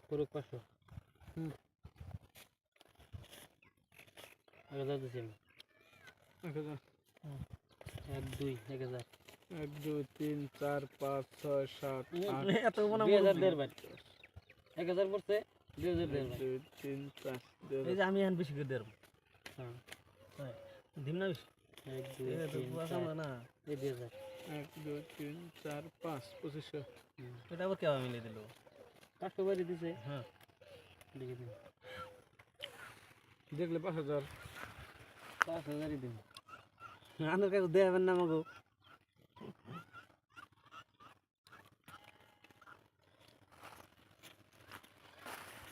পুরো 500 1000 দিছি আমি 1000 1 2 1000 1 2 3 4 5 6 7 8 এত বনা 2000 দের ভাই 1000 পড়ছে 2000 দের ভাই 2 3 4 এই যে আমি এখন বেশি করে দেব হ্যাঁ হ্যাঁ দিম না বেশি 1 2 3 4 না এই 2000 1 2 3 4 5 2500 এটা আবার কেমন মিলে দিল 500 বাড়ি দিছে হ্যাঁ লিখে দিন দেখলে 5000 5000 দিন আনার কাছে দেবেন না আমাগো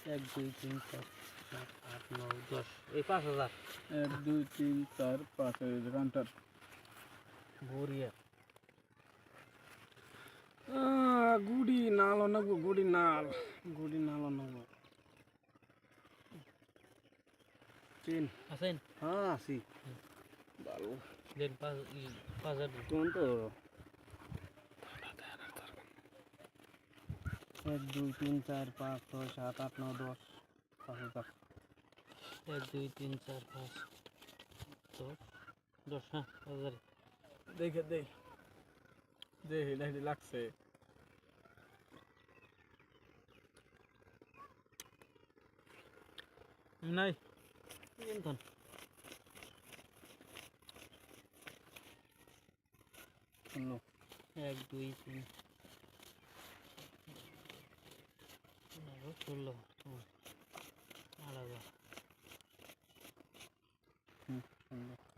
1 2 3 4 7 8 9 10 এই 5000 1 2 3 4 5 এই ঘন্টার ভরিয়া গুড়ি নাল অনগো গুড়ি নাল অনগো 3 আছেন হ্যাঁ আছি ভালো দেন 5000 কোন তো 1 2 3 4 5 6 7 8 9 10 5000 1 2 3 4 5 10 হ্যাঁ 5000 দেখে দেই দেখি দেখি লাগছে নাই কিনতন 1 2 3 16 আলাদা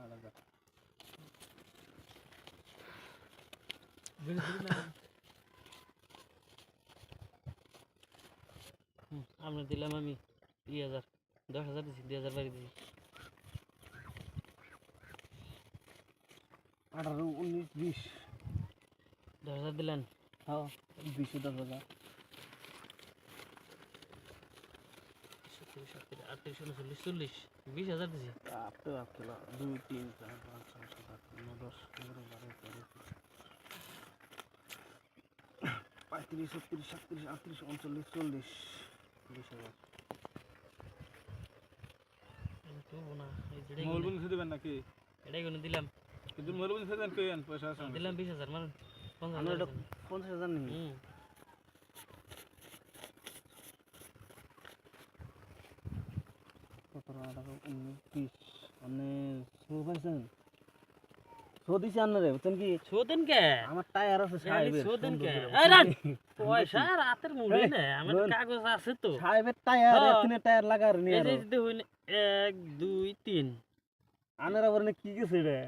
আলাদা আমরা দিলাম আমি 2000 10000 দিছি 2000 বাড়ি দিছি 18 19 20 10000 দিলেন হ্যাঁ 20 10000 38 39 40 20000 দিছি আপনি 2 3 4 5 6 7 8 9 10 11 12 13 35 36 37 38 39 40 20000 তো না এই জেডে মোলবন খেতে দেবেন নাকি এটাই কোন দিলাম কিন্তু মোলবন খেতে দেন কেন পয়সা আছে দিলাম 20000 মারুন 50000 নেই কত টাকা 19 20 মানে 100 পাইছেন 100 দিছি আনরে বুঝছেন কি 100 দেন কে আমার টায়ার আছে সাহেবের 100 দেন কে এই রান পয়সা রাতের মুড়ি না আমার কাগজ আছে তো সাহেবের টায়ার এখানে টায়ার লাগার নিয়ে এই যে দেখুন 1 2 3 আনার আবার কি গেছে রে